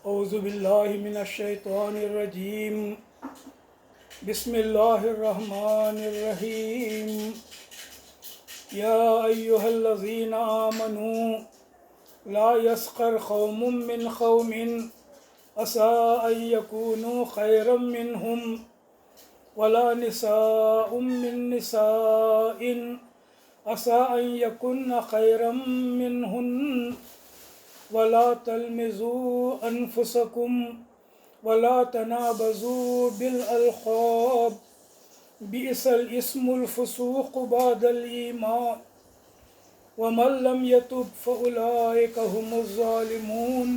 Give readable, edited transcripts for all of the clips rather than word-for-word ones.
اعوذ باللہ من الشیطان الرجیم بسم اللہ الرحمن الرحیم یا ایہا الذین آمنوا لا یسخر قوم من قوم عسى ان یکونوا خیرا منہم ولا نساء من نساء عسى ان یکن خیرا منہن ولا تلمزوا انفسکم ولا تنابزوا بالالقاب بئس الاسم الفسوق بعد الایمان ومن لم يتب فاولئک هم الظالمون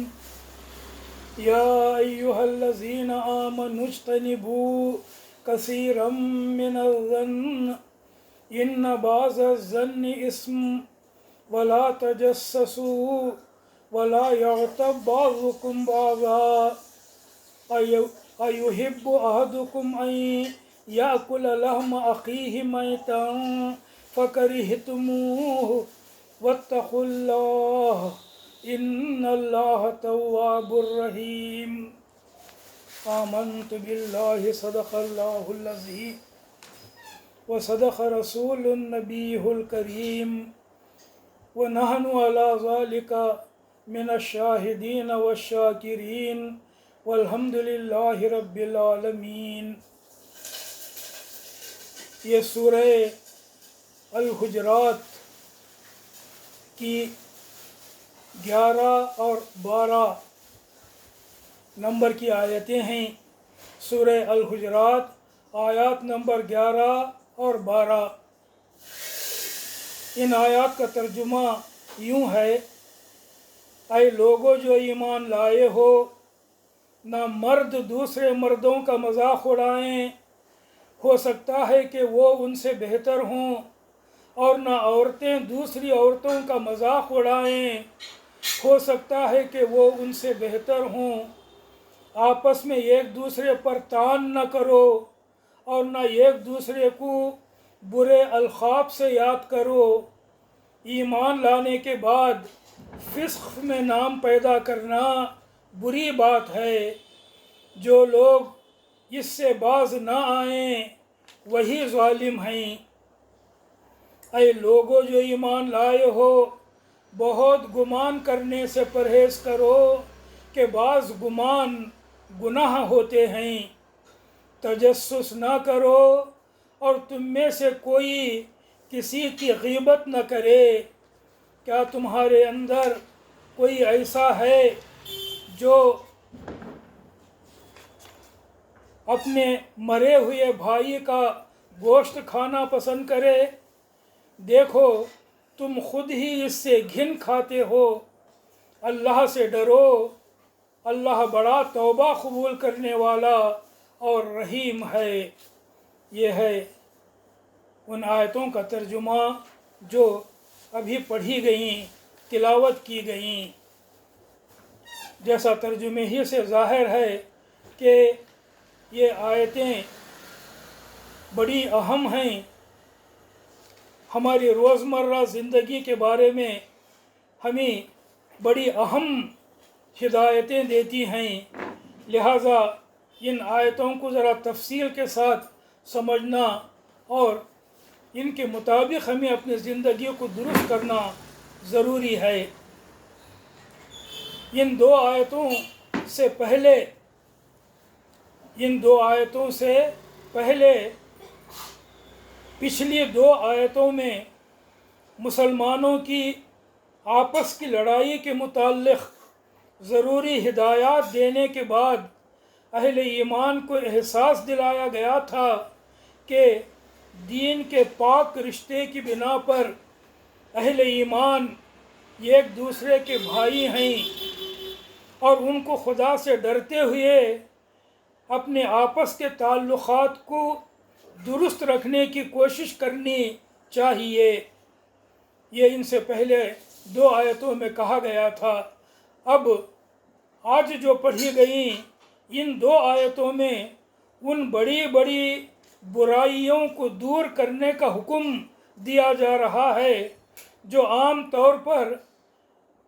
یا ایہا الذین آمنوا اجتنبوا کثیرا من الظن ان بعض الظن اسم ولا تجسسوا ولا يغتب بعضكم بعضا أيحب أحدكم أن يأكل لحم أخيه ميتا فكرهتموه واتقوا الله إن الله تواب رحيم آمنت بالله صدق الله العظيم وصدق رسول النبي الكريم ونحن على ذلك من الشاہدین والشاکرین والحمد للہ رب العالمین۔ یہ سورہ الحجرات کی 11 اور 12 نمبر کی آیتیں ہیں۔ سورہ الحجرات آیات نمبر 11 اور 12۔ ان آیات کا ترجمہ یوں ہے: اے لوگو جو ایمان لائے ہو، نہ مرد دوسرے مردوں کا مذاق اڑائیں، ہو سکتا ہے کہ وہ ان سے بہتر ہوں، اور نہ عورتیں دوسری عورتوں کا مذاق اڑائیں، ہو سکتا ہے کہ وہ ان سے بہتر ہوں۔ آپس میں ایک دوسرے پر طعن نہ کرو، اور نہ ایک دوسرے کو برے القاب سے یاد کرو۔ ایمان لانے کے بعد فسق میں نام پیدا کرنا بری بات ہے۔ جو لوگ اس سے باز نہ آئیں وہی ظالم ہیں۔ اے لوگو جو ایمان لائے ہو، بہت گمان کرنے سے پرہیز کرو کہ بعض گمان گناہ ہوتے ہیں۔ تجسس نہ کرو، اور تم میں سے کوئی کسی کی غیبت نہ کرے۔ کیا تمہارے اندر کوئی ایسا ہے جو اپنے مرے ہوئے بھائی کا گوشت کھانا پسند کرے؟ دیکھو تم خود ہی اس سے گھن کھاتے ہو۔ اللہ سے ڈرو، اللہ بڑا توبہ قبول کرنے والا اور رحیم ہے۔ یہ ہے ان آیتوں کا ترجمہ جو ابھی پڑھی گئیں، تلاوت کی گئیں۔ جیسا ترجمے ہی سے ظاہر ہے کہ یہ آیتیں بڑی اہم ہیں، ہماری روزمرہ زندگی کے بارے میں ہمیں بڑی اہم ہدایتیں دیتی ہیں۔ لہٰذا ان آیتوں کو ذرا تفصیل کے ساتھ سمجھنا اور ان کے مطابق ہمیں اپنی زندگی کو درست کرنا ضروری ہے۔ ان دو آیتوں سے پہلے پچھلی 2 آیتوں میں مسلمانوں کی آپس کی لڑائی کے متعلق ضروری ہدایات دینے کے بعد اہل ایمان کو احساس دلایا گیا تھا کہ دین کے پاک رشتے کی بنا پر اہل ایمان ایک دوسرے کے بھائی ہیں، اور ان کو خدا سے ڈرتے ہوئے اپنے آپس کے تعلقات کو درست رکھنے کی کوشش کرنی چاہیے۔ یہ ان سے پہلے 2 آیتوں میں کہا گیا تھا۔ اب آج جو پڑھی گئیں ان 2 آیتوں میں ان بڑی بڑی برائیوں کو دور کرنے کا حکم دیا جا رہا ہے جو عام طور پر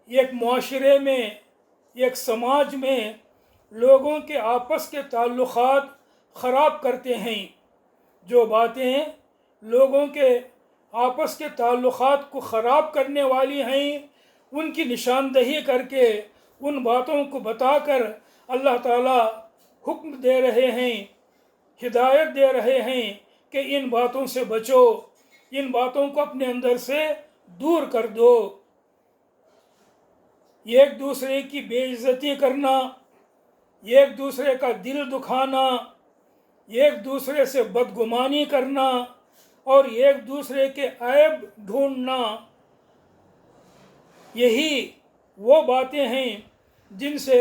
ایک معاشرے میں، ایک سماج میں لوگوں کے آپس کے تعلقات خراب کرتے ہیں، جو باتیں لوگوں کے آپس کے تعلقات کو خراب کرنے والی ہیں ان کی نشاندہی کر کے، ان باتوں کو بتا کر اللہ تعالیٰ حکم دے رہے ہیں، ہدایت دے رہے ہیں کہ ان باتوں سے بچو، ان باتوں کو اپنے اندر سے دور کر دو۔ ایک دوسرے کی بے عزتی کرنا، ایک دوسرے کا دل دکھانا، ایک دوسرے سے بدگمانی کرنا اور ایک دوسرے کے عیب ڈھونڈنا، یہی وہ باتیں ہیں جن سے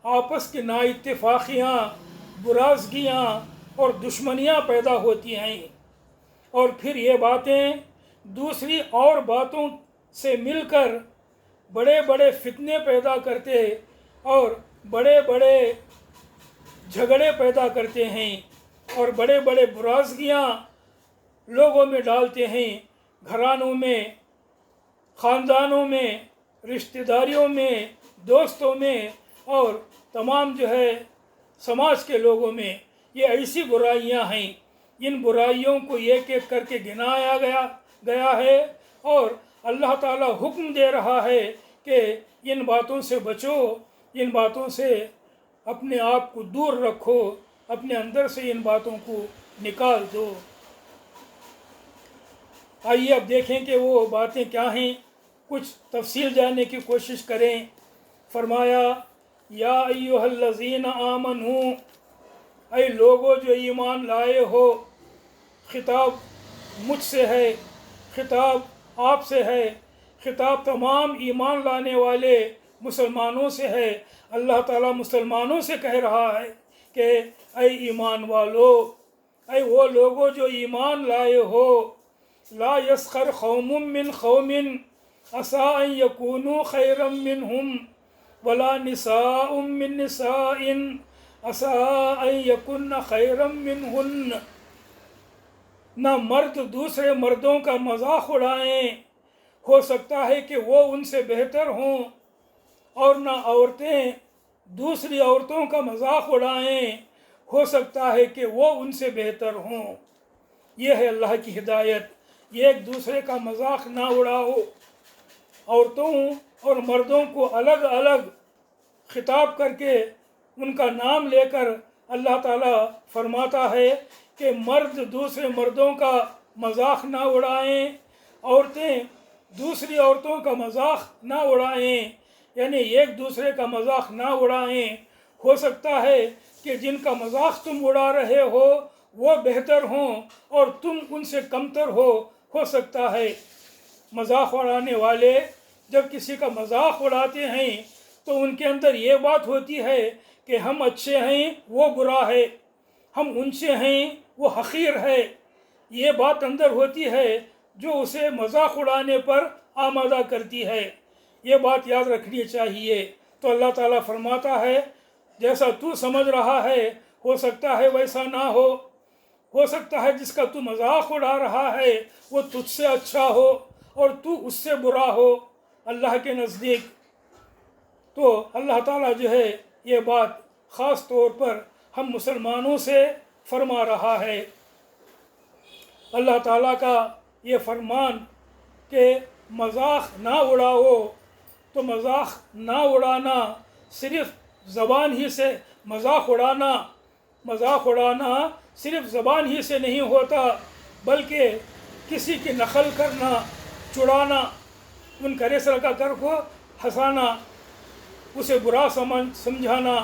آپس کی نااتفاقیاں، برازگیاں اور دشمنیاں پیدا ہوتی ہیں، اور پھر یہ باتیں دوسری اور باتوں سے مل کر بڑے بڑے فتنے پیدا کرتے اور بڑے بڑے جھگڑے پیدا کرتے ہیں اور بڑے بڑے برازگیاں لوگوں میں ڈالتے ہیں، گھرانوں میں، خاندانوں میں، رشتہ داریوں میں، دوستوں میں اور تمام سماج کے لوگوں میں۔ یہ ایسی برائیاں ہیں، ان برائیوں کو ایک ایک کر کے گنایا گیا ہے اور اللہ تعالیٰ حکم دے رہا ہے کہ ان باتوں سے بچو، ان باتوں سے اپنے آپ کو دور رکھو، اپنے اندر سے ان باتوں کو نکال دو۔ آئیے اب دیکھیں کہ وہ باتیں کیا ہیں، کچھ تفصیل جاننے کی کوشش کریں۔ فرمایا یا ایھا الذین آمنو، اے لوگو جو ایمان لائے ہو، خطاب مجھ سے ہے، خطاب آپ سے ہے، خطاب تمام ایمان لانے والے مسلمانوں سے ہے۔ اللہ تعالیٰ مسلمانوں سے کہہ رہا ہے کہ اے ایمان والو، اے وہ لوگو جو ایمان لائے ہو، لا یسخر قوم من قوم عسیٰ ان یکونوا خیرا منہم ولا نساء من نساء عسیٰ ان یکن خیرا منہن۔ نہ مرد دوسرے مردوں کا مذاق اڑائیں، ہو سکتا ہے کہ وہ ان سے بہتر ہوں، اور نہ عورتیں دوسری عورتوں کا مذاق اڑائیں، ہو سکتا ہے کہ وہ ان سے بہتر ہوں۔ یہ ہے اللہ کی ہدایت، ایک دوسرے کا مذاق نہ اڑاؤ۔ عورتوں اور مردوں کو الگ الگ خطاب کر کے ان کا نام لے کر اللہ تعالیٰ فرماتا ہے کہ مرد دوسرے مردوں کا مذاق نہ اڑائیں، عورتیں دوسری عورتوں کا مذاق نہ اڑائیں، یعنی ایک دوسرے کا مذاق نہ اڑائیں۔ ہو سکتا ہے کہ جن کا مذاق تم اڑا رہے ہو وہ بہتر ہوں اور تم ان سے کمتر ہو سکتا ہے۔ مذاق اڑانے والے جب کسی کا مذاق اڑاتے ہیں تو ان کے اندر یہ بات ہوتی ہے کہ ہم اچھے ہیں وہ برا ہے، ہم اونچے ہیں وہ حقیر ہے، یہ بات اندر ہوتی ہے جو اسے مذاق اڑانے پر آمادہ کرتی ہے۔ یہ بات یاد رکھنی چاہیے۔ تو اللہ تعالیٰ فرماتا ہے جیسا تو سمجھ رہا ہے ہو سکتا ہے ویسا نہ ہو سکتا ہے جس کا تو مذاق اڑا رہا ہے وہ تجھ سے اچھا ہو اور تو اس سے برا ہو اللہ کے نزدیک۔ تو اللہ تعالیٰ یہ بات خاص طور پر ہم مسلمانوں سے فرما رہا ہے۔ اللہ تعالیٰ کا یہ فرمان کہ مذاق نہ اڑاؤ، تو مذاق نہ اڑانا صرف زبان ہی سے، مذاق اڑانا صرف زبان ہی سے نہیں ہوتا، بلکہ کسی کی نقل کرنا، چڑانا، ان کرے سرکا کر کو ہنسانا، اسے برا سمجھانا،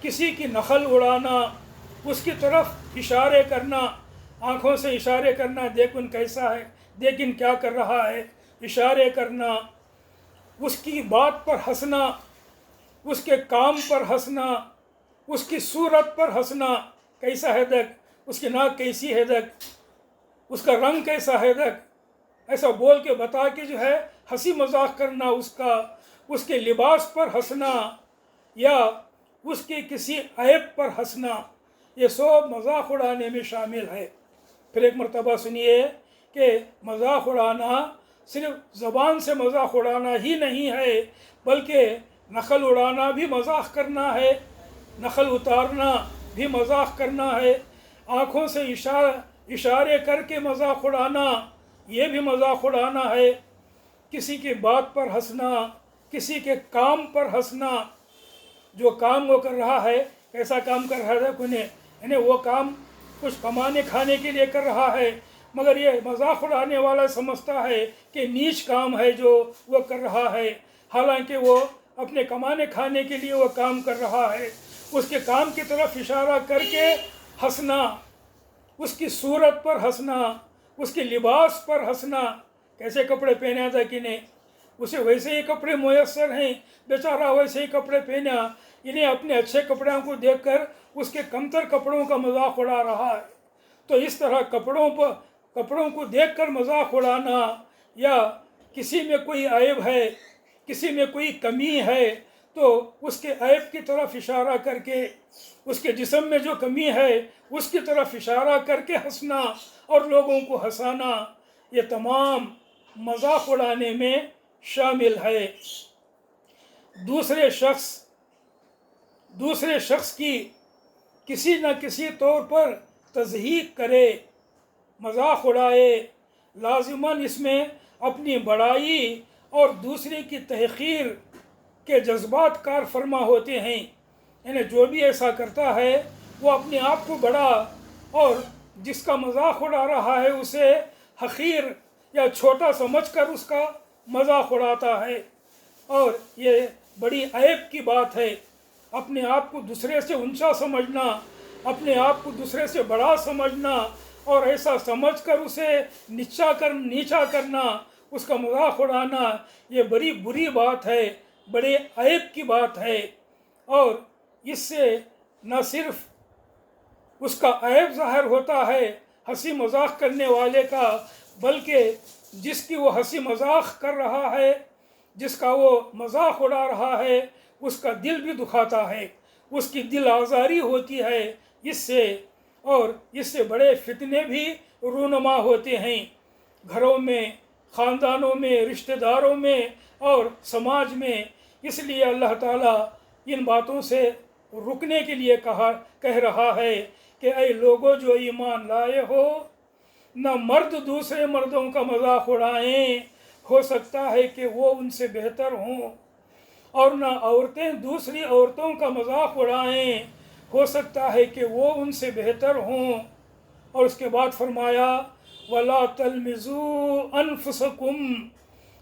کسی کی نقل اڑانا، اس کی طرف اشارے کرنا، آنکھوں سے اشارے کرنا، دیکھ ان کیسا ہے، دیکھ ان کیا کر رہا ہے، اشارے کرنا، اس کی بات پر ہنسنا، اس کے کام پر ہنسنا، اس کی صورت پر ہنسنا، کیسا ہے دیکھ، اس کی ناک کیسی ہے دیکھ، اس کا رنگ کیسا ہے دیکھ، ایسا بول کے بتا کے ہنسی مذاق کرنا، اس کے لباس پر ہنسنا یا اس کے کسی عیب پر ہنسنا، یہ سب مذاق اڑانے میں شامل ہے۔ پھر ایک مرتبہ سنیے کہ مذاق اڑانا صرف زبان سے مذاق اڑانا ہی نہیں ہے، بلکہ نقل اڑانا بھی مذاق کرنا ہے، नखल उतारना भी मजाक करना है, आँखों से इशारे करके मजाक उड़ाना ये भी मजाक उड़ाना है, किसी की बात पर हंसना, किसी के काम पर हंसना, जो काम वो कर रहा है कैसा काम कर रहा है उन्हें यानी वो काम कुछ कमाने खाने के लिए कर रहा है, मगर ये मजाक उड़ाने वाला समझता है कि नीच काम है जो वो कर रहा है, हालांकि वो अपने कमाने खाने के लिए वो काम कर रहा है। उसके काम की तरफ इशारा करके हंसना, उसकी सूरत पर हंसना, उसके लिबास पर हंसना, कैसे कपड़े पहना था कि नहीं, उसे वैसे ही कपड़े मुयस्सर हैं, बेचारा वैसे ही कपड़े पहना, इन्हें अपने अच्छे कपड़ों को देखकर उसके कमतर कपड़ों का मजाक उड़ा रहा है। तो इस तरह कपड़ों को देखकर मजाक उड़ाना, या किसी में कोई ऐब है, किसी में कोई कमी है तो उसके ऐब की तरफ इशारा करके, उसके जिस्म में जो कमी है उसकी तरफ इशारा करके हंसना और लोगों को हंसाना, ये तमाम मजाक उड़ाने में शामिल है। दूसरे शख्स की किसी न किसी तौर पर तज़हीक करे, मजाक उड़ाए, लाजिमन इसमें अपनी बड़ाई और दूसरे की तहक़ीर के जज्बात कार फरमा होते हैं। यानी जो भी ऐसा करता है वो अपने आप को बड़ा और जिसका मजाक उड़ा रहा है उसे हक़ीर या छोटा समझकर उसका मजाक उड़ाता है, और ये बड़ी ऐब की बात है। अपने आप को दूसरे से ऊंचा समझना, अपने आप को दूसरे से बड़ा समझना और ऐसा समझकर उसे नीचा करना, उसका मजाक उड़ाना, ये बड़ी बुरी बात है, बड़े ऐब की बात है। और इससे न सिर्फ उसका ऐब ज़ाहिर होता है हंसी मजाक करने वाले का, बल्कि जिसकी वो हंसी मजाक कर रहा है, जिसका वो मजाक उड़ा रहा है, उसका दिल भी दुखाता है, उसकी दिल आज़ारी होती है इससे, और इससे बड़े फितने भी रूनुमा होते हैं घरों में, ख़ानदानों में, रिश्तेदारों में और समाज में। इसलिए अल्लाह ताला इन बातों से रुकने के लिए कह रहा है कि ऐ लोगों जो ईमान लाए हो, न मर्द दूसरे मर्दों का मजाक उड़ाएं, हो सकता है कि वो उनसे बेहतर हों, और न औरतें दूसरी औरतों का मजाक उड़ाएं, हो सकता है कि वो उनसे बेहतर हों। और उसके बाद फरमाया वला तलमिज़ू अनफुसकुम,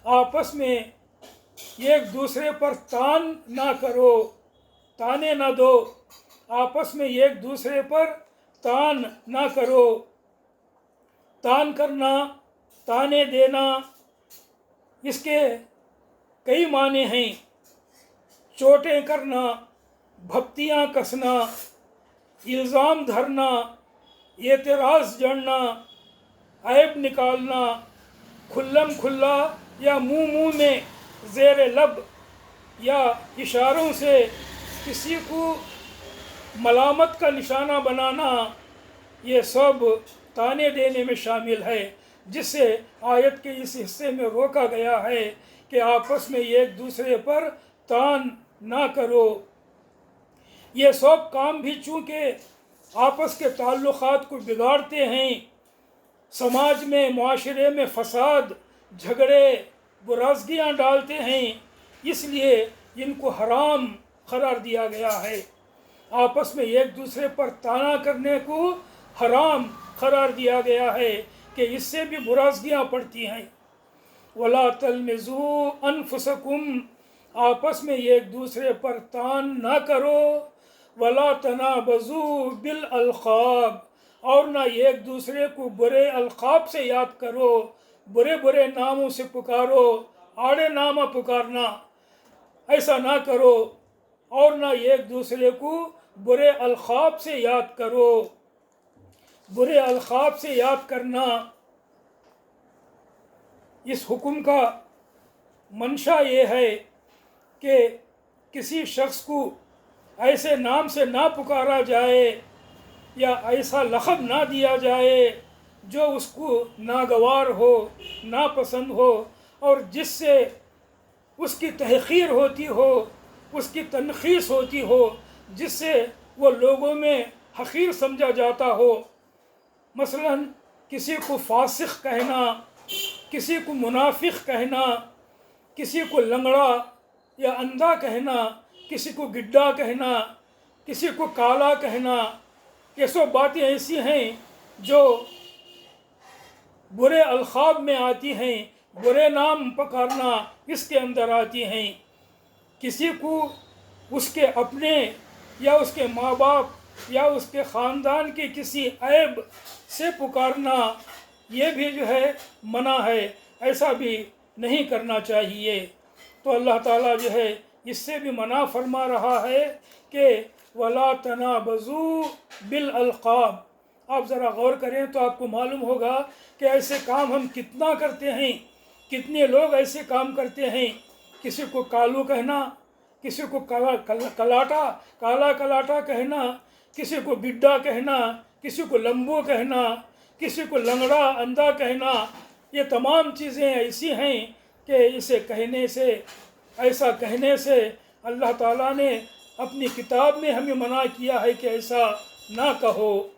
आपस में एक दूसरे पर तान ना करो, ताने ना दो, आपस में एक दूसरे पर तान ना करो। तान करना, ताने देना, इसके कई माने हैं। चोटें करना, भक्तियाँ कसना, इल्ज़ाम धरना, एतराज़ जड़ना, ऐब निकालना, खुल्लम खुल्ला या मुंह में ज़ेर लब या इशारों से किसी को मलामत का निशाना बनाना, ये सब ताने देने में शामिल है, जिससे आयत के इस हिस्से में रोका गया है कि आपस में एक दूसरे पर तान ना करो। ये सब काम भी चूँकि आपस के ताल्लुक़ात को बिगाड़ते हैं, समाज में, मुआशरे में फसाद, झगड़े, बुराज़गियाँ डालते हैं, इसलिए इनको हराम करार दिया गया है। आपस में एक दूसरे पर ताना करने को हराम करार दिया गया है कि इससे भी बुराज़गियाँ पड़ती हैं। वला तलमिज़ू अनफुसकुम, आपस में एक दूसरे पर तान ना करो। वला तनाबज़ू बिल अलक़ाब, और ना एक दूसरे को बुरे अलक़ाब से याद करो, बुरे बुरे नामों से पुकारो, आड़े नामा पुकारना ऐसा ना करो, और ना एक दूसरे को बुरे अलक़ाब से याद करो। बुरे अलक़ाब से याद करना, इस हुक्म का मंशा ये है कि किसी शख्स को ऐसे नाम से ना पुकारा जाए या ऐसा लक़ब ना दिया जाए जो उसको नागवार हो, नापसंद हो, और जिससे उसकी तहक़ीर होती हो, उसकी तनख़ीस होती हो, जिससे वो लोगों में हकीर समझा जाता हो। मसलन किसी को फासिक कहना, किसी को मुनाफिक कहना, किसी को लंगड़ा या अंधा कहना, किसी को गिड्डा कहना, किसी को काला कहना, ये सब बातें ऐसी हैं जो बुरे अलखाब में आती हैं, बुरे नाम पुकारना इसके अंदर आती हैं। किसी को उसके अपने या उसके माँ बाप या उसके ख़ानदान के किसी ऐब से पुकारना ये भी जो है मना है, ऐसा भी नहीं करना चाहिए। तो अल्लाह ताला जो है इससे भी मना फरमा रहा है कि वला तनाबज़ू बिल अलक़ाब। आप ज़रा गौर करें तो आपको मालूम होगा कि ऐसे काम हम कितना करते हैं, कितने लोग ऐसे काम करते हैं। किसी को कालू कहना, किसी को काला कलाटा कहना, किसी को गिड्डा कहना, किसी को लंबू कहना, किसी को लंगड़ा अंधा कहना, ये तमाम चीज़ें ऐसी हैं कि इसे कहने से, ऐसा कहने से अल्लाह ताला ने अपनी किताब में हमें मना किया है कि ऐसा ना कहो।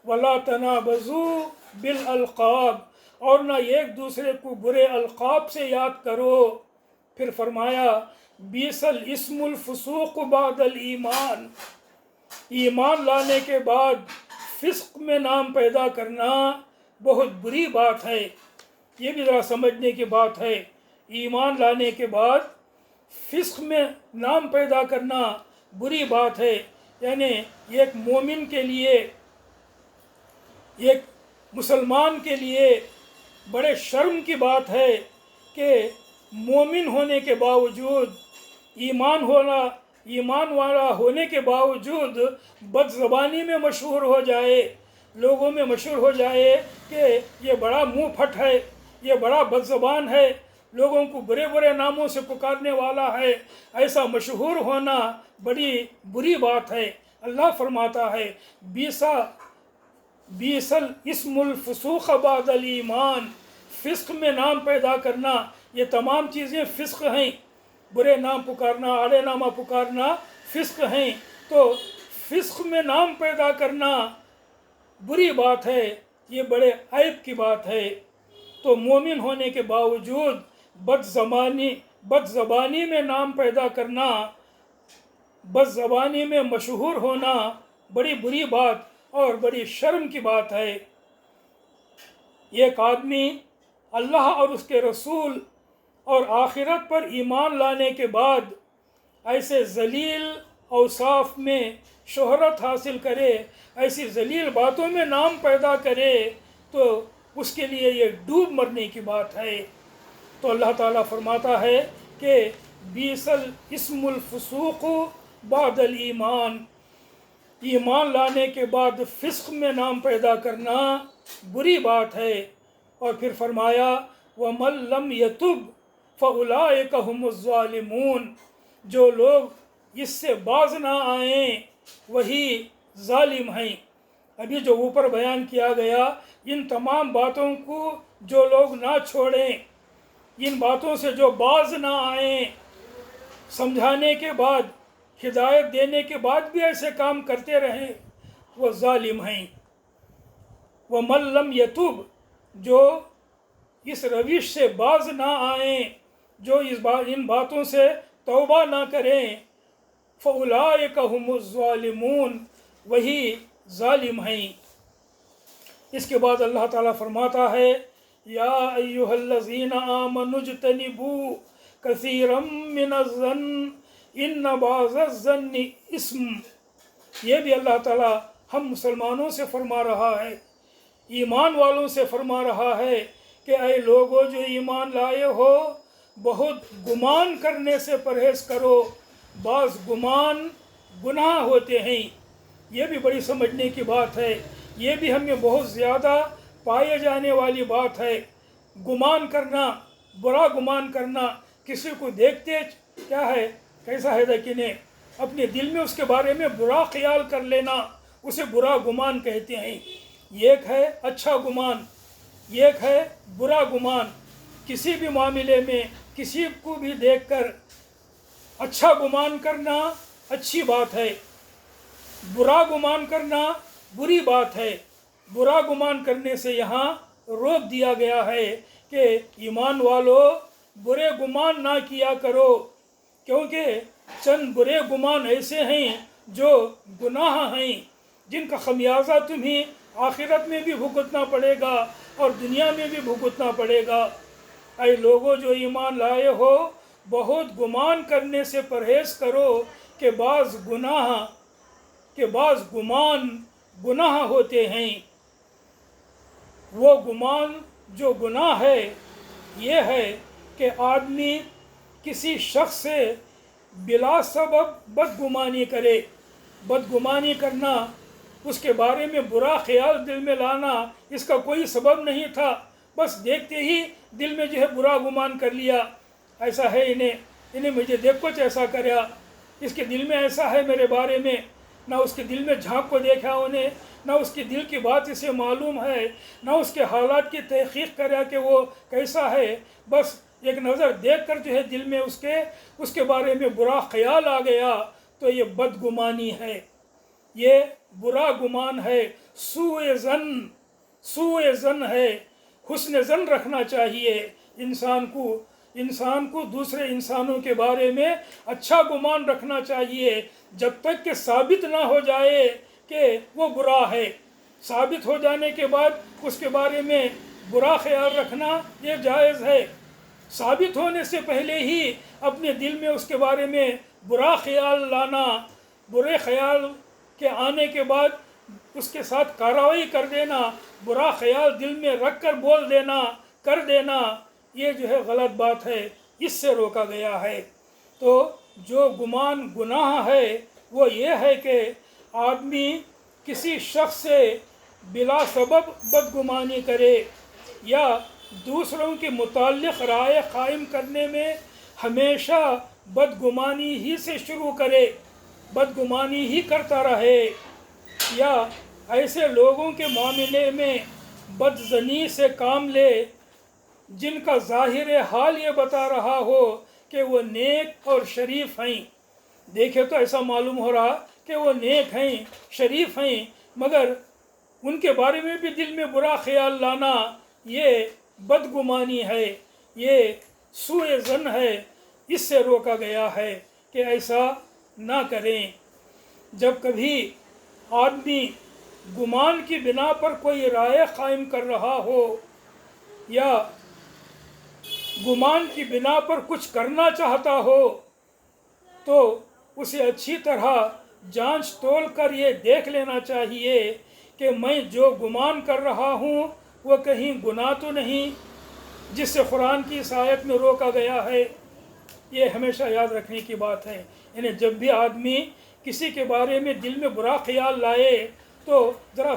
वला तनाबज़ू बिल अलक़ाब, और ना एक दूसरे को बुरे अलक़ाब से याद करो। फिर फरमाया बीसल इस्मुल फुसूक़ बादल ईमान, ईमान लाने के बाद फ़िस्क़ में नाम पैदा करना बहुत बुरी बात है। ये भी ज़रा समझने की बात है। ईमान लाने के बाद फ़िस्क़ में नाम पैदा करना बुरी बात है। यानी एक मोमिन के लिए, एक मुसलमान के लिए बड़े शर्म की बात है कि मोमिन होने के बावजूद, ईमान वाला होने के बावजूद बदज़बानी में मशहूर हो जाए, लोगों में मशहूर हो जाए कि ये बड़ा मुँह फट है, ये बड़ा बदज़बान है, लोगों को बुरे बुरे नामों से पुकारने वाला है। ऐसा मशहूर होना बड़ी बुरी बात है। अल्लाह फरमाता है बीसल इस्मुल फुसूक़ बादल ईमान, फ़िस्क़ में नाम पैदा करना, ये तमाम चीज़ें फ़िस्क़ हैं। बुरे नाम पुकारना, आड़े नामा पुकारना फ़िस्क़ हैं। तो फ़िस्क़ में नाम पैदा करना बुरी बात है, ये बड़े ऐब की बात है। तो मोमिन होने के बावजूद बदज़बानी में नाम पैदा करना, बदज़बानी में मशहूर होना बड़ी बुरी बात और बड़ी शर्म की बात है। एक आदमी अल्लाह और उसके रसूल और आखिरत पर ईमान लाने के बाद ऐसे ज़लील औसाफ में शोहरत हासिल करे, ऐसी ज़लील बातों में नाम पैदा करे, तो उसके लिए ये डूब मरने की बात है। तो अल्लाह ताला फरमाता है कि बीसल इस्मुल फुसूक़ बादल ईमान, ईमान लाने के बाद फ़िस्क़ में नाम पैदा करना बुरी बात है। और फिर फरमाया वमन लम यतुब फ़उलाइका हुमुज़ ज़ालिमून, जो लोग इससे बाज ना आएँ वही ज़ालिम हैं। अभी जो ऊपर बयान किया गया, इन तमाम बातों को जो लोग ना छोड़ें, इन बातों से जो बाज ना आएँ, समझाने के बाद, हिदायत देने के बाद भी ऐसे काम करते रहें, वो ज़ालिम हैं। वमन लम यतुब, जो इस रविश से बाज ना आएँ, जो इन बातों से तौबा ना करें, फ़उलाइका हुमुज़ ज़ालिमून, वही ज़ालिम हैं। इसके बाद अल्लाह ताला फरमाता है या अय्युहल्लज़ीना आमनुज्तनिबू कसीरम मिनज़्ज़न्न इन्न बाज़ज़्ज़न्नि इस्म। ये भी अल्लाह ताला हम मुसलमानों से फरमा रहा है, ईमान वालों से फरमा रहा है कि ऐ लोगों जो ईमान लाए हो, बहुत गुमान करने से परहेज़ करो, बाज़ गुमान गुनाह होते हैं। ये भी बड़ी समझने की बात है, ये भी हमें बहुत ज़्यादा पाए जाने वाली बात है। गुमान करना, बुरा गुमान करना, किसी को देखते क्या है, कैसा है कि ने अपने दिल में उसके बारे में बुरा ख्याल कर लेना, उसे बुरा गुमान कहते हैं। एक है अच्छा गुमान, एक है बुरा गुमान। किसी भी मामले में किसी को भी देखकर अच्छा गुमान करना अच्छी बात है, बुरा गुमान करना बुरी बात है, बुरा गुमान करने से यहाँ रोक दिया गया है कि ईमान वालों बुरे गुमान ना किया करो, क्योंकि चंद बुरे गुमान ऐसे हैं जो गुनाह हैं जिनका खमियाजा तुम्हें आखिरत में भी भुगतना पड़ेगा और दुनिया में भी भुगतना पड़ेगा। ऐ लोगों जो ईमान लाए हो, बहुत गुमान करने से परहेज़ करो कि बाज़ गुमान गुनाह होते हैं। वो गुमान जो गुनाह है ये है कि आदमी किसी शख्स से बिला सबब बदगुमानी करे। बदगुमानी करना, उसके बारे में बुरा ख्याल दिल में लाना, इसका कोई सबब नहीं था, बस देखते ही दिल में जो है बुरा गुमान कर लिया, ऐसा है इन्हें मुझे देख कुछ ऐसा कराया, इसके दिल में ऐसा है मेरे बारे में। ना उसके दिल में झांक को देखा उन्हें, ना उसके दिल की बात इसे मालूम है, ना उसके हालात की तहकीक करा कि वो कैसा है, बस एक नज़र देख कर जो है दिल में उसके बारे में बुरा ख्याल आ गया, तो ये बदगुमानी है, ये बुरा गुमान है, सूए ज़न है। हुस्न ज़न रखना चाहिए इंसान को दूसरे इंसानों के बारे में अच्छा गुमान रखना चाहिए, जब तक कि साबित ना हो जाए कि वो बुरा है। साबित हो जाने के बाद उसके बारे में बुरा ख्याल रखना ये जायज़ है। साबित होने से पहले ही अपने दिल में उसके बारे में बुरा ख्याल लाना, बुरे ख्याल के आने के बाद उसके साथ कार्रवाई कर देना, बुरा ख्याल दिल में रख कर बोल देना, कर देना, ये जो है गलत बात है, इससे रोका गया है। तो जो गुमान गुनाह है वो ये है कि आदमी किसी शख्स से बिला सबब बदगुमानी करे या दूसरों के मुताल्लिक़ राय कायम करने में हमेशा बदगुमानी ही से शुरू करे, बदगुमानी ही करता रहे, या ऐसे लोगों के मामले में बदज़नी से काम ले जिनका ज़ाहिर हाल ये बता रहा हो कि वो नेक और शरीफ हैं। देखे तो ऐसा मालूम हो रहा कि वो नेक हैं, शरीफ हैं, मगर उनके बारे में भी दिल में बुरा ख्याल लाना ये बदगुमानी है, ये सूए ज़न है, इससे रोका गया है कि ऐसा ना करें। जब कभी आदमी गुमान की बिना पर कोई राय कायम कर रहा हो या गुमान की बिना पर कुछ करना चाहता हो, तो उसे अच्छी तरह जांच तोल कर ये देख लेना चाहिए कि मैं जो गुमान कर रहा हूँ वो कहीं गुनाह तो नहीं जिससे कुरान की इस आयत में रोका गया है। ये हमेशा याद रखने की बात है। यानी जब भी आदमी किसी के बारे में दिल में बुरा ख्याल लाए तो ज़रा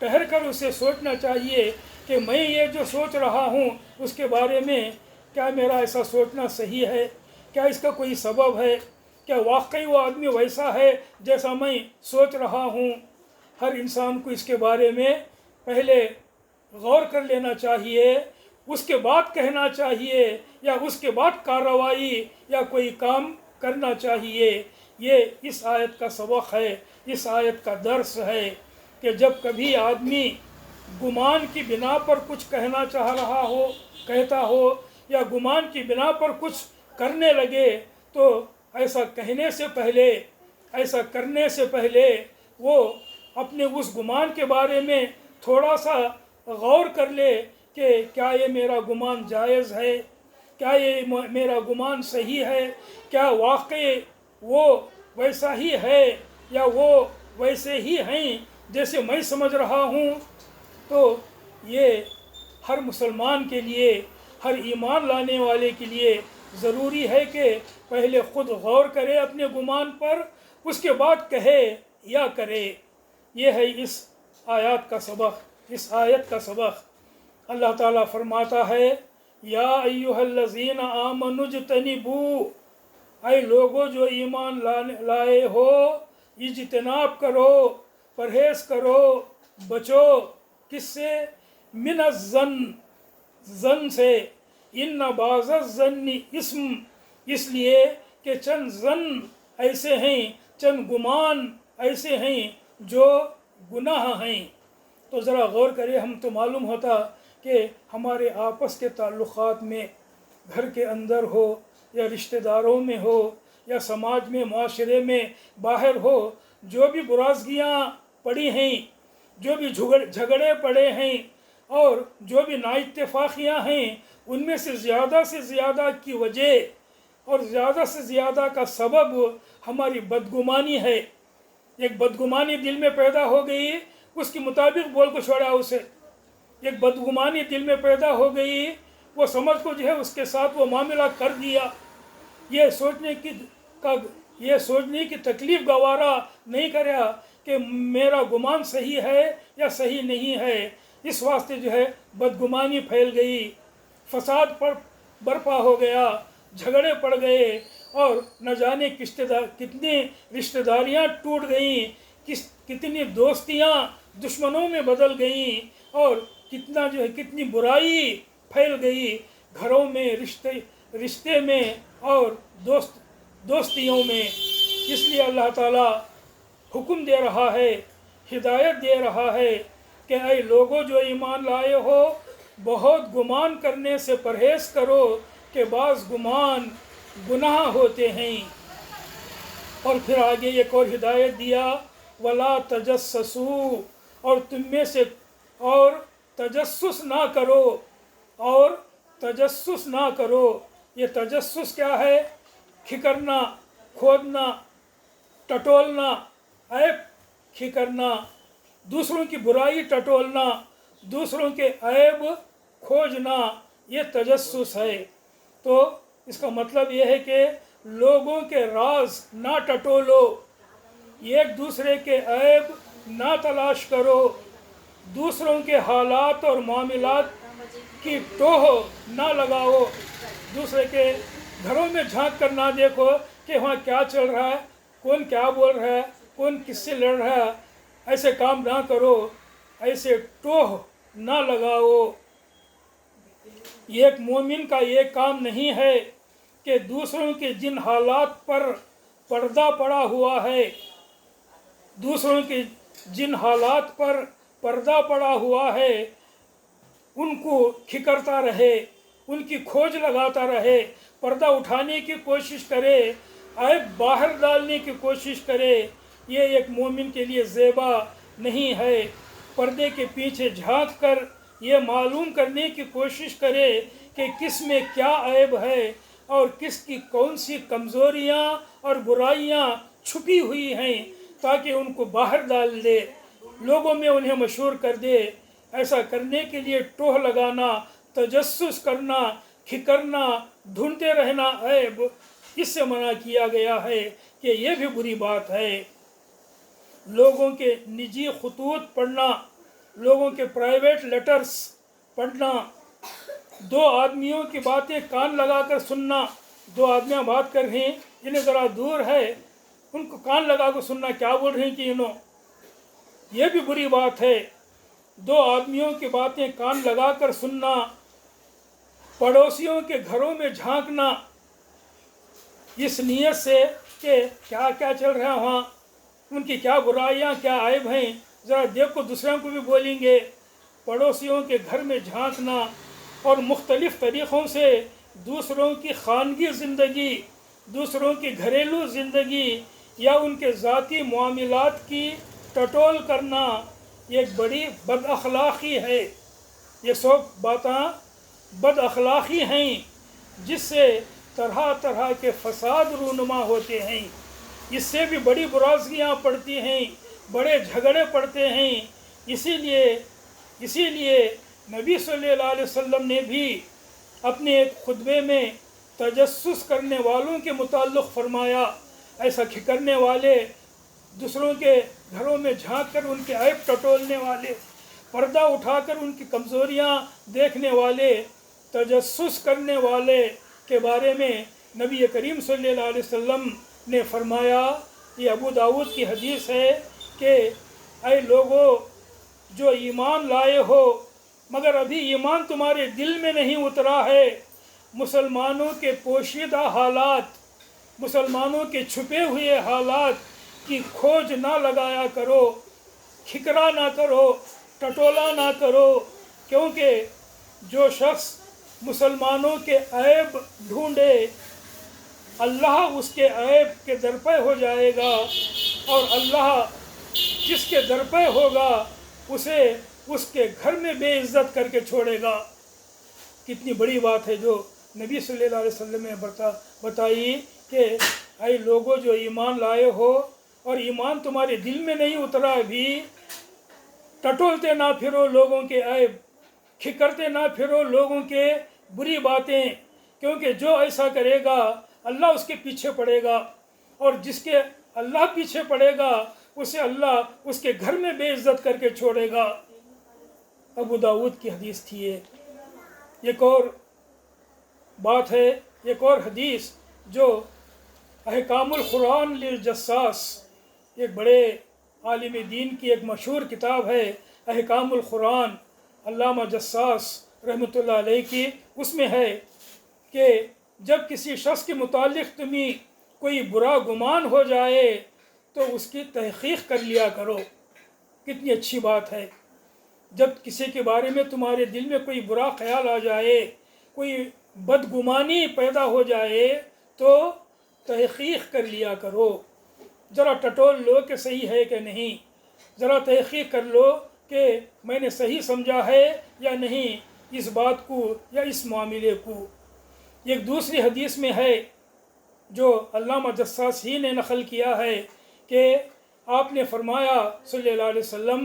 ठहर कर उसे सोचना चाहिए कि मैं ये जो सोच रहा हूँ उसके बारे में क्या मेरा ऐसा सोचना सही है, क्या इसका कोई सबब है, क्या वाकई वो आदमी वैसा है जैसा मैं सोच रहा हूँ। हर इंसान को इसके बारे में पहले गौर कर लेना चाहिए, उसके बाद कहना चाहिए या उसके बाद कार्रवाई या कोई काम करना चाहिए। ये इस आयत का सबक है, इस आयत का दर्स है कि जब कभी आदमी गुमान की बिना पर कुछ कहना चाह रहा हो, कहता हो, या गुमान की बिना पर कुछ करने लगे, तो ऐसा कहने से पहले, ऐसा करने से पहले वो अपने उस गुमान के बारे में थोड़ा सा गौर कर ले कि क्या ये मेरा गुमान जायज़ है, क्या ये मेरा गुमान सही है, क्या वाकई वो वैसा ही है या वो वैसे ही हैं जैसे मैं समझ रहा हूँ। तो ये हर मुसलमान के लिए, हर ईमान लाने वाले के लिए ज़रूरी है कि पहले ख़ुद गौर करे अपने गुमान पर, उसके बाद कहे या करे। ये है इस आयत का सबक, इस आयत का सबक। अल्लाह ताला फरमाता है, या अय्युहल्लज़ीना आमनुज्तनिबू, ऐ लोगो जो ईमान लाए हो, इज्तिनाब करो, परहेज़ करो, बचो, किससे? मिनज़्ज़न, ज़न से। इन्ना बाज़-ज़न्नि इस्म, इसलिए कि चंद ज़न ऐसे हैं, चंद गुमान ऐसे हैं जो गुनाह हैं। तो ज़रा गौर करें, हम तो मालूम होता कि हमारे आपस के ताल्लुक़ात में, घर के अंदर हो या रिश्तेदारों में हो या समाज में, माशरे में, बाहर हो, जो भी बुराज़गियाँ पड़ी हैं, जो भी झगड़े पड़े हैं और जो भी नाइत्तेफाकियाँ हैं, उनमें से ज़्यादा की वजह और ज़्यादा से ज़्यादा का सबब हमारी बदगुमानी है। एक बदगुमानी दिल में पैदा हो गई, उसके मुताबिक बोल को छोड़ा उसे। एक बदगुमानी दिल में पैदा हो गई, वो समझ को जो है उसके साथ वो मामला कर दिया। ये सोचने की तकलीफ़ गवारा नहीं करा कि मेरा गुमान सही है या सही नहीं है। इस वास्ते जो है बदगुमानी फैल गई, फसाद बर्पा हो गया, झगड़े पड़ गए और न जाने कितनी रिश्तेदारियां टूट गईं, कितनी दोस्तियां दुश्मनों में बदल गईं और कितनी बुराई फैल गई घरों में, रिश्ते में और दोस्तियों में। इसलिए अल्लाह ताला हुक्म दे रहा है, हिदायत दे रहा है कि ऐ लोगों जो ईमान लाए हो, बहुत गुमान करने से परहेज़ करो कि बाज़ गुमान गुनाह होते हैं। और फिर आगे एक और हिदायत दिया, वला तजस्ससू, और तुम में से और तजस्सुस ना करो, और तजस्सुस ना करो। ये तजस्सुस क्या है? खिकरना, खोदना, टटोलना, ऐब खिकरना, दूसरों की बुराई टटोलना, दूसरों के ऐब खोजना, ये तजस्सुस है। तो इसका मतलब ये है कि लोगों के राज ना टटोलो, एक दूसरे के ऐब ना तलाश करो, दूसरों के हालात और मामलात की टोह ना लगाओ, दूसरे के घरों में झांक कर ना देखो कि वहाँ क्या चल रहा है, कौन क्या बोल रहा है, कौन किससे लड़ रहा है। ऐसे काम ना करो, ऐसे टोह ना लगाओ। एक मोमिन का ये काम नहीं है कि दूसरों के जिन हालात पर पर्दा पड़ा हुआ है, दूसरों के जिन हालात पर पर्दा पड़ा हुआ है, उनको खिकरता रहे, उनकी खोज लगाता रहे, पर्दा उठाने की कोशिश करे, ऐब बाहर डालने की कोशिश करे। ये एक मोमिन के लिए ज़ेबा नहीं है। पर्दे के पीछे झांक कर ये मालूम करने की कोशिश करे कि किस में क्या ऐब है और किसकी कौन सी कमज़ोरियाँ और बुराइयाँ छुपी हुई हैं, ताकि उनको बाहर डाल दे, लोगों में उन्हें मशहूर कर दे। ऐसा करने के लिए टोह लगाना, तजस्सुस करना, खिकरना, ढूंढते रहना ऐब, इससे मना किया गया है कि ये भी बुरी बात है। लोगों के निजी खतूत पढ़ना, लोगों के प्राइवेट लेटर्स पढ़ना, दो आदमियों की बातें कान लगाकर सुनना। दो आदमियाँ बात कर रही हैं, इन्हें ज़रा दूर है, उनको कान लगा कर सुनना क्या बोल रही हैं कि इन्हों, ये भी बुरी बात है। दो आदमियों की बातें कान लगा कर सुनना, पड़ोसियों के घरों में झांकना इस नीयत से कि क्या क्या चल रहा है वहाँ, उनकी क्या बुराइयाँ क्या ऐब हैं, ज़रा देखो, दूसरों को भी बोलेंगे। पड़ोसियों के घर में झांकना और मुख्तलिफ़ तरीक़ों से दूसरों की ख़ानगी ज़िंदगी, दूसरों की घरेलू ज़िंदगी या उनके ज़ाती मामलात की टटोल करना, एक बड़ी बद अखलाक़ी है। ये सब बातें बद अखलाक़ी हैं, जिससे तरह तरह के फ़साद रूनुमा होते हैं। इससे भी बड़ी बुराइयाँ पड़ती हैं, बड़े झगड़े पड़ते हैं। इसीलिए नबी सल्लल्लाहु अलैहि वसल्लम ने भी अपने एक खुतबे में तजस्सुस करने वालों के मुताल्लिक़ फरमाया, ऐसा खिकरने वाले, दूसरों के घरों में झांक कर उनके ऐब टटोलने वाले, पर्दा उठाकर उनकी कमज़ोरियाँ देखने वाले, तजस्सुस करने वाले के बारे में नबी करीम सल्लल्लाहु अलैहि वसल्लम ने फरमाया। ये अबू दाऊद की हदीस है कि ऐ लोगों जो ईमान लाए हो, मगर अभी ईमान तुम्हारे दिल में नहीं उतरा है, मुसलमानों के पोशीदा हालात, मुसलमानों के छुपे हुए हालात की खोज ना लगाया करो, खिकरा ना करो, टटोला ना करो, क्योंकि जो शख्स मुसलमानों के ऐब ढूंढे अल्लाह उसके ऐब के दरपे हो जाएगा, और अल्लाह जिसके दरपे होगा उसे उसके घर में बेइज्जत करके छोड़ेगा। कितनी बड़ी बात है जो नबी सल्लल्लाहु अलैहि वसल्लम ने बताई कि ऐ लोगों जो ईमान लाए हो और ईमान तुम्हारे दिल में नहीं उतरा भी, टटोलते ना फिरो लोगों के ऐब, खिकरते ना फिरो लोगों के बुरी बातें, क्योंकि जो ऐसा करेगा अल्लाह उसके पीछे पड़ेगा, और जिसके अल्लाह पीछे पड़ेगा उसे अल्लाह उसके घर में बेइज्जत करके छोड़ेगा। अबू दाऊद की हदीस थी ये। एक और बात है, एक और हदीस जो अहकामुल कुरान लिल जस्सास, एक बड़े आलिम दीन की एक मशहूर किताब है अहकामुल कुरान, अल्लामा जस्सास रहमतुल्लाह अलैह की। उसमें है कि जब किसी शख्स के मुतालिक तुम्हें कोई बुरा गुमान हो जाए तो उसकी तहकीक कर लिया करो। कितनी अच्छी बात है, जब किसी के बारे में तुम्हारे दिल में कोई बुरा ख्याल आ जाए, कोई बदगुमानी पैदा हो जाए तो तहकीक कर लिया करो। ज़रा टटोल लो कि सही है कि नहीं, ज़रा तहकीक कर लो कि मैंने सही समझा है या नहीं इस बात को या इस मामले को। एक दूसरी हदीस में है जो अल्लामा जस्सास ही ने नक़ल किया है कि आपने फरमाया सल्लल्लाहु अलैहि वसल्लम,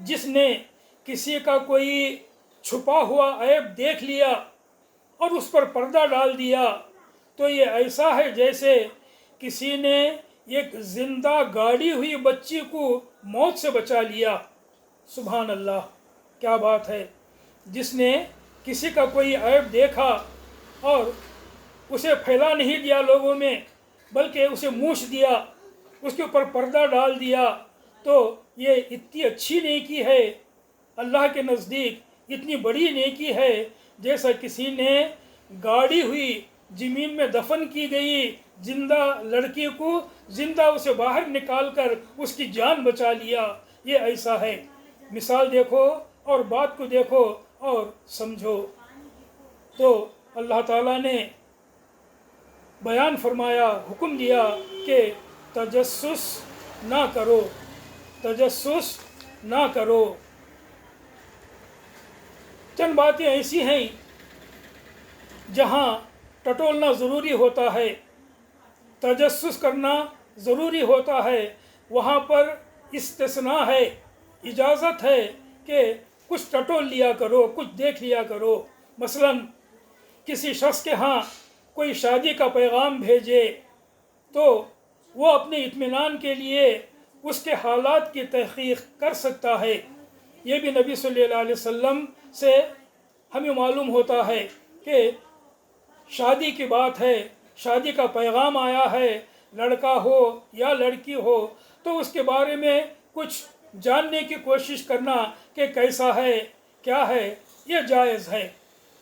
जिसने किसी का कोई छुपा हुआ ऐब देख लिया और उस पर पर्दा डाल दिया तो ये ऐसा है जैसे किसी ने एक ज़िंदा गाड़ी हुई बच्ची को मौत से बचा लिया। सुभान अल्लाह, क्या बात है। जिसने किसी का कोई ऐब देखा और उसे फैला नहीं दिया लोगों में, बल्कि उसे मूछ दिया, उसके ऊपर पर्दा डाल दिया, तो ये इतनी अच्छी नेकी है अल्लाह के नज़दीक, इतनी बड़ी नेकी है जैसा किसी ने गाड़ी हुई ज़मीन में दफन की गई जिंदा लड़की को जिंदा उसे बाहर निकाल कर उसकी जान बचा लिया। ये ऐसा है। मिसाल देखो और बात को देखो और समझो। तो अल्लाह ताला ने बयान फरमाया, हुक्म दिया कि तजस्सुस ना करो, तजस्सुस ना करो। चंद बातें ऐसी हैं जहाँ टटोलना ज़रूरी होता है, तजस्सुस करना ज़रूरी होता है, वहाँ पर इस्तिस्ना है, इजाज़त है कि कुछ टटोल लिया करो, कुछ देख लिया करो। मसलन किसी शख्स के यहाँ कोई शादी का पैगाम भेजे तो वो अपने इत्मीनान के लिए उसके हालात की तहक़ीक़ कर सकता है। ये भी नबी सल्लल्लाहु अलैहि वसल्लम से हमें मालूम होता है कि शादी की बात है, शादी का पैगाम आया है, लड़का हो या लड़की हो, तो उसके बारे में कुछ जानने की कोशिश करना कि कैसा है, क्या है, ये जायज़ है।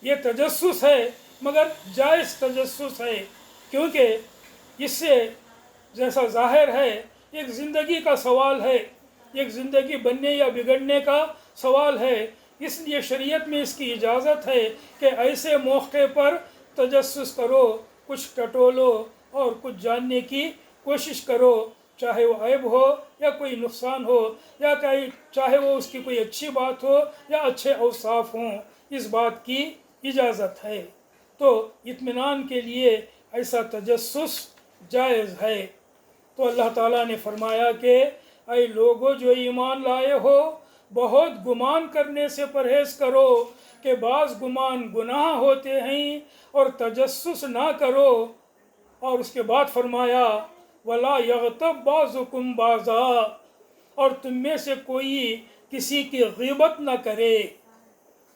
ये तजस्सुस है मगर जायज़ तजस्सुस है, क्योंकि इससे जैसा ज़ाहिर है एक ज़िंदगी का सवाल है, एक ज़िंदगी बनने या बिगड़ने का सवाल है। इसलिए शरीयत में इसकी इजाज़त है कि ऐसे मौके पर तजस्सुस करो, कुछ टटोलो और कुछ जानने की कोशिश करो, चाहे वो ऐब हो या कोई नुकसान हो या चाहे वो उसकी कोई अच्छी बात हो या अच्छे औसाफ हों, इस बात की इजाज़त है। तो इत्मीनान के लिए ऐसा तजस्सुस जायज़ है। तो अल्लाह ताला ने फरमाया कि ऐ लोगों जो ईमान लाए हो, बहुत गुमान करने से परहेज़ करो कि बाज़ गुमान गुनाह होते हैं, और तजस्सुस ना करो। और उसके बाद फरमाया वला यग़तब बाज़ुकुम बाज़ा, और तुम में से कोई किसी की ग़ीबत न करे।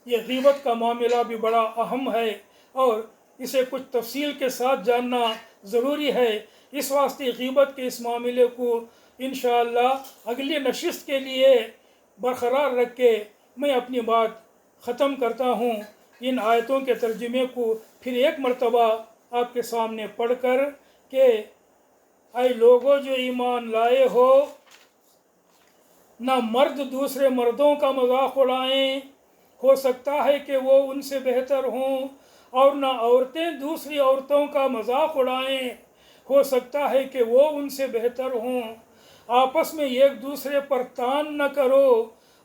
ये ग़ीबत का मामला भी बड़ा अहम है और इसे कुछ तफसील के साथ जानना ज़रूरी है। इस वास्ते ग़ीबत के इस मामले को इंशाअल्लाह अगली नशिस्त के लिए बरक़रार रख के मैं अपनी बात ख़त्म करता हूँ। इन आयतों के तर्जुमे को फिर एक मरतबा आपके सामने पढ़ कर कि اے لوگوں جو ایمان لائے نہ مرد دوسرے مردوں کا مذاق اڑائیں، ہو سکتا ہے کہ وہ ان سے بہتر ہوں، اور نہ عورتیں دوسری عورتوں کا مذاق اڑائیں، ہو سکتا ہے کہ وہ ان سے بہتر ہوں۔ آپس میں ایک دوسرے پر تان نہ کرو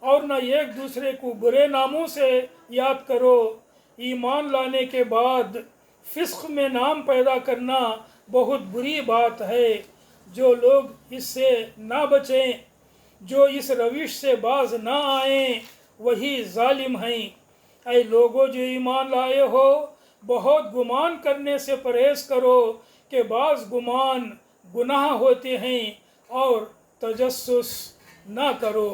اور نہ ایک دوسرے کو برے ناموں سے یاد کرو۔ ایمان لانے کے بعد فسق میں نام پیدا کرنا بہت بری بات ہے۔ جو لوگ اس سے نہ بچیں، جو اس روش سے باز نہ آئیں، وہی ظالم ہیں۔ اے لوگوں جو ایمان لائے ہو، بہت گمان کرنے سے پرہیز کرو کہ بعض گمان گناہ ہوتے ہیں، اور تجسس نہ کرو۔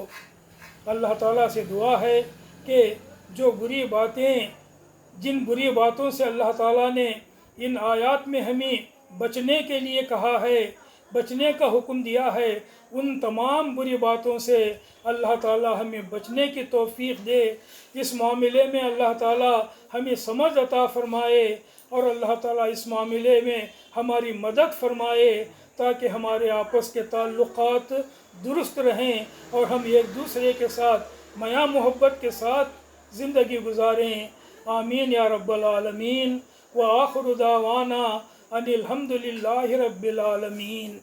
اللہ تعالیٰ سے دعا ہے کہ جو بری باتیں، جن بری باتوں سے اللہ تعالیٰ نے ان آیات میں ہمیں بچنے کے لیے کہا ہے، بچنے کا حکم دیا ہے، ان تمام بری باتوں سے اللہ تعالیٰ ہمیں بچنے کی توفیق دے۔ اس معاملے میں اللہ تعالیٰ ہمیں سمجھ عطا فرمائے، اور اللہ تعالیٰ اس معاملے میں ہماری مدد فرمائے، تاکہ ہمارے آپس کے تعلقات درست رہیں اور ہم ایک دوسرے کے ساتھ میاں محبت کے ساتھ زندگی گزاریں۔ آمین یا رب العالمین۔ وآخر دعوانا ان الحمد للہ رب العالمین۔